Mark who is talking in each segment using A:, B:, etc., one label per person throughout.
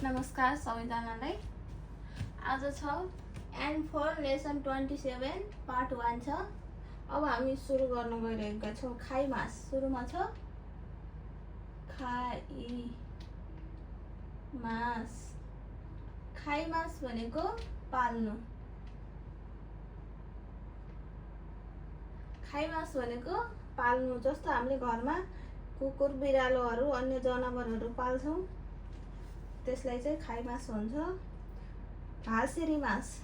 A: नमस्कार सबैजनालाई। आज छ N4 लेसन 27 पार्ट 1 छ। अब हामी सुरु गर्न गइरहेका छौं। खाई मास सुरुमा छ खाई मास। खाई मास भनेको पाल्नु। खाई मास भनेको पाल्नु। जस्तो हामीले घरमा कुकुर बिरालोहरू अन्य जनावरहरू पाल्छौं त्यसलाई चाहिँ खाई मास भन्छ। हासिरी मास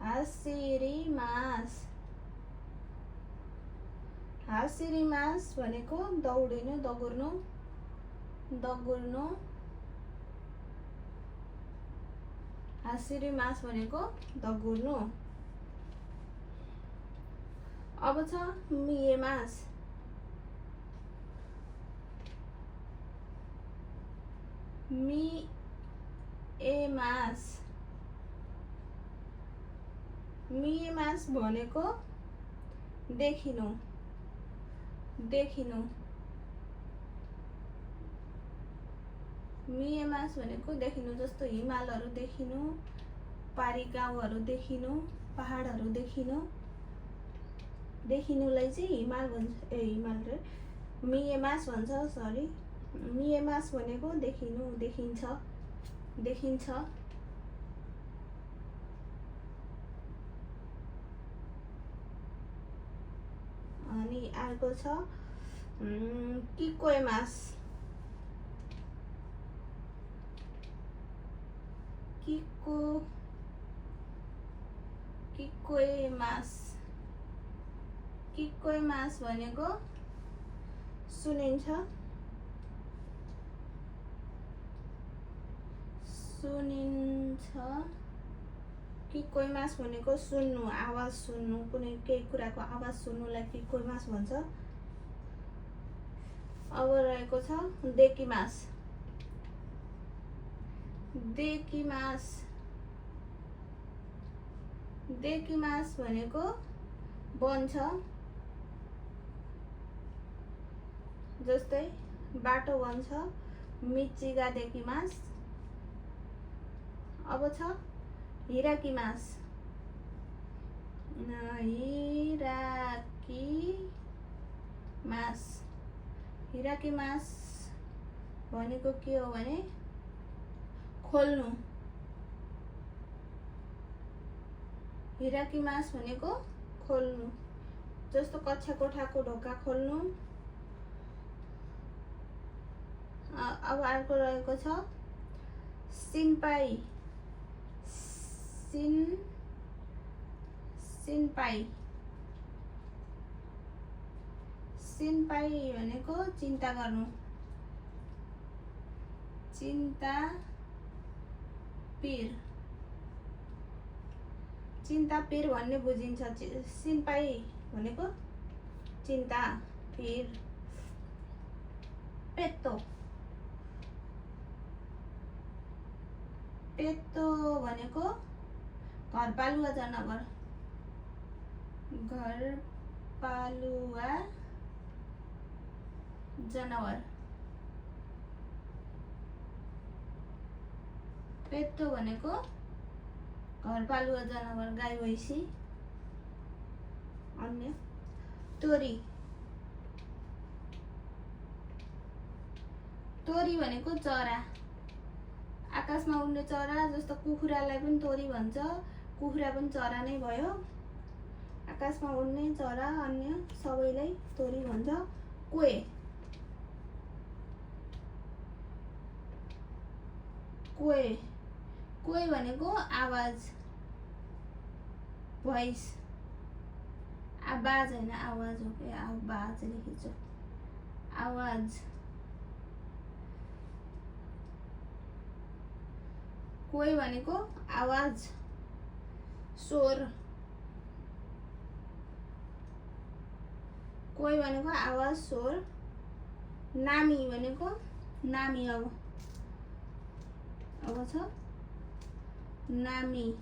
A: हासिरी मास। हासिरी मास भनेको दौडिनु दगुर्नु। हासिरी मास भनेको दगुर्नु। अब छ मिए मास। मिए मास भनेको देखिनु। मिए मास भनेको देखिनु। जस्तो हिमालहरू देखिनु, पारी गाउँहरू देखिनु, पहाडहरू देखिनु। देखिनुलाई चाहिँ हिमाल भन्छ। हिमाल रे मिए मास भन्छ। सरी, मिए मास भनेको देखिनु, देखिन्छ। अनि अर्को छ किकोए मास। किकोए मास भनेको सुनिन्छ। किकोए मास भनेको सुन्नु, आवाज सुन्नु। कुनै केही कुराको आवाज सुन्नुलाई किकोए मास भन्छ। अब रहेको छ देकी मास। देकी मास भनेको बन्छ। जस्तै बाटो बन्छ, मिचिगा देकी मास। अब छ हिराकी मास। हिराकी मास भनेको के हो भने खोल्नु। हिराकी मास भनेको खोल्नु। जस्तो कक्षा कोठाको ढोका खोल्नु। अब अर्को रहेको छ सिनपाई। सिनपाई भनेको चिन्ता गर्नु। चिन्ता पिर भन्ने बुझिन्छ। सिनपाई भनेको चिन्ता पिर। पेत्तो भनेको घरपालुवा जनावर। पेत्तो भनेको घरपालुवा जनावर, गाई भैँसी अन्य। तोरी भनेको चरा, आकाशमा उड्ने चरा। जस्तो कुखुरालाई पनि तोरी भन्छ। कुखुरा पनि चरा नै भयो। आकाशमा उड्ने चरा अन्य सबैलाई तोरी भन्छ। कोए भनेको आवाज, भोइस। आवाज हैन, आवाज हो के आवाज लेखिन्छ। आवाज। कोई भनेको आवाज, स्वर। कोई भनेको आवाज, स्वर। नामी भनेको नामी। अब छ नामी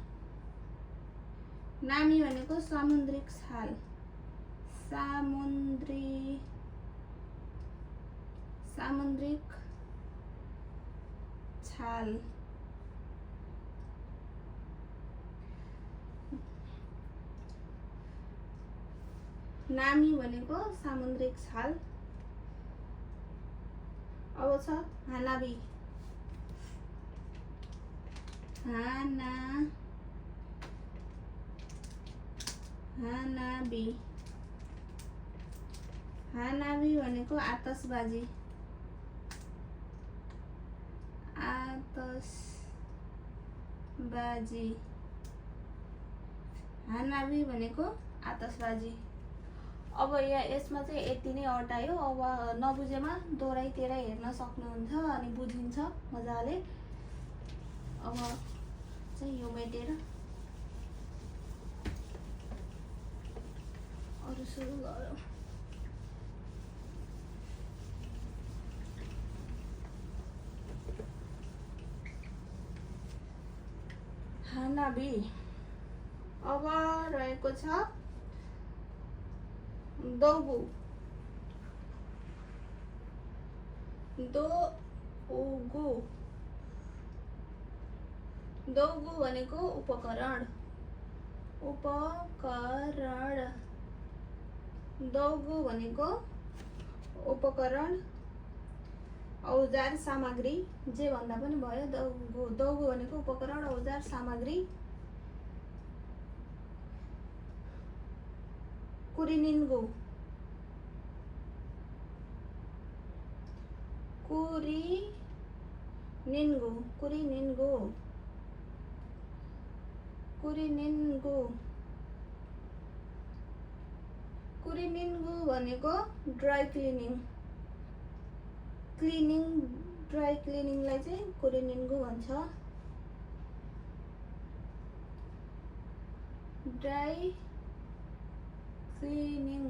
A: भनेको समुद्रिक छाल। सामुद्रिक छाल। नामी भनेको सामुद्रिक छाल। अब छ हानाबी। हानाबी हानाबी भनेको आतसबाजी। आतसबाजी हानाबी भनेको आतसबाजी। अब यहाँ यसमा चाहिँ यति नै अटायो। अब नबुझेमा दोहोऱ्याइ तेह्राइ हेर्न सक्नुहुन्छ अनि बुझिन्छ मजाले। अब चाहिँ यो मेटेर अरु सुरु गरौँ। हानाबी। अब रहेको छ दौगु। दौगु भनेको उपकरण। दौगु भनेको उपकरण, औजार, सामग्री जे भन्दा पनि भयो। दौगु भनेको उपकरण, औजार, सामग्री। कुरिनिन्गु। कुरिनिन्गु भनेको ड्राई क्लिनिङ। ड्राई क्लिनिङलाई चाहिँ कुरिनिन्गु भन्छ। ड्राई क्लिनिङ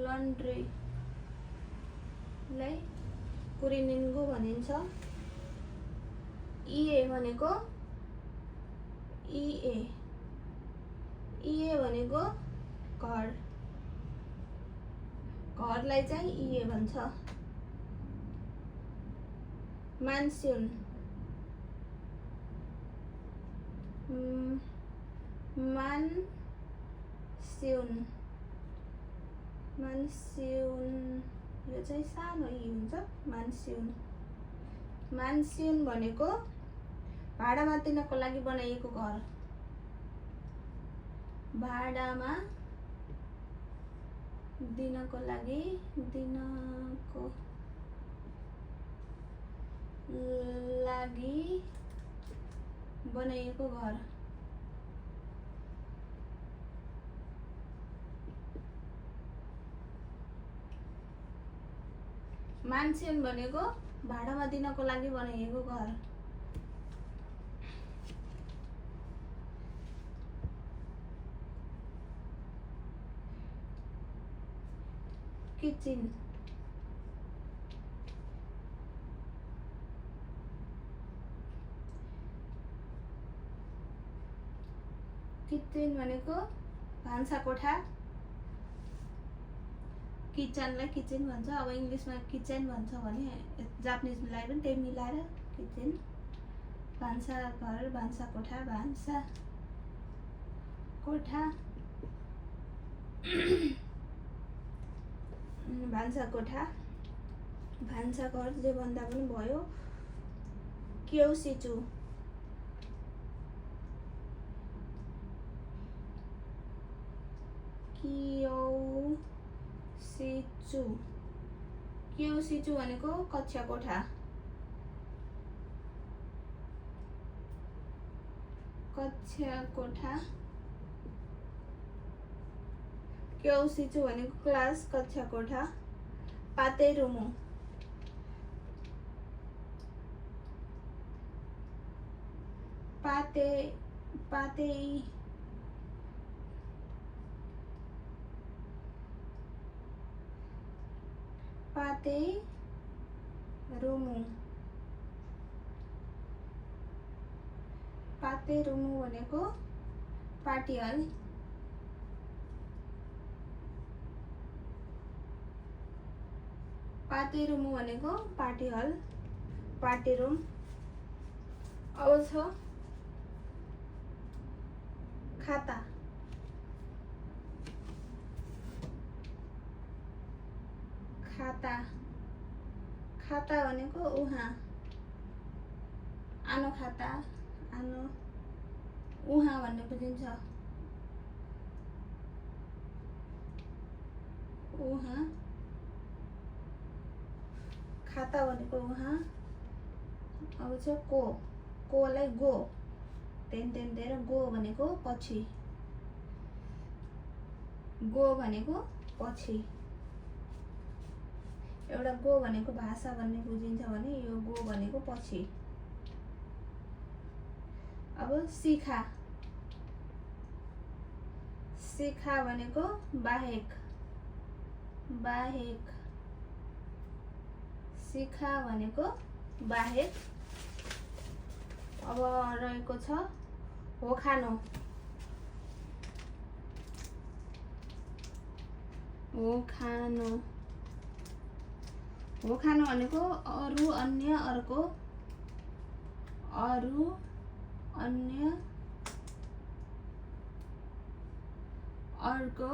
A: लन्ड्रीलाई कुरिनिन्गु भनिन्छ। इए भनेको घर। घरलाई चाहिँ इए भन्छ। मान्स्युन यो चाहिँ सानो इ हुन्छ। मान्स्युन भनेको भाडामा दिनको लागि बनाइएको घर। भाडामा दिनको लागि बनाइएको घर। मान्स्युन भनेको भाडामा दिनको लागि बनाइएको घर। किचन भनेको भान्साकोठा। किचनलाई किचन भन्छ। अब इङ्ग्लिसमा किचन भन्छ भने जापानिजलाई पनि त्यही मिलाएर किचन। भान्साघर, भान्साकोठा, भान्साघर जे भन्दा पनि भयो। क्योसिचु भनेको कक्षा कोठा। क्योसिचु भनेको क्लास, कक्षा कोठा। पातेरुमु पातेरुमु भनेको पार्टी हल। पातेरुमु भनेको पार्टी हल, पार्टी रुम। अब छ खाता। खाता खाता भनेको उहाँ, आनो खाता, आनो उहाँ भन्ने बुझिन्छ। उहाँ, खाता भनेको उहाँ। अब छ को, कोलाई गो, तेन दिएर गो भनेको पछि, गो भनेको पछि। एउटा गो भनेको भाषा भन्ने बुझिन्छ भने यो गो भनेको पछि। अब सिखा। सिखा भनेको बाहेक, बाहेक। सिखा भनेको बाहेक। अब रहेको छ हो खानु। हो खानु, हो खानु भनेको अरू अन्य अर्को, अरू अन्य अर्को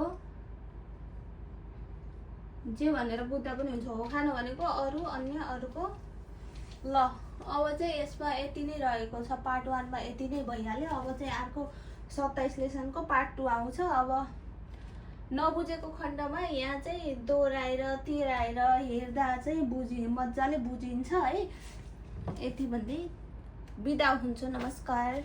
A: जे भनेर बुझ्दा पनि हुन्छ। हो खानु भनेको अरू अन्य अर्को। ल अब चाहिँ यसमा यति नै रहेको छ। पार्ट 1 मा यति नै भइहाल्यो। अब चाहिँ अर्को 27 लेसनको पार्ट 2 आउँछ। अब नबुझेको खण्डमा यहाँ चाहिँ दोहोऱ्याएर तिराएर हेर्दा चाहिँ मजाले बुझिन्छ है। यति भन्दै बिदा हुन्छु। नमस्कार।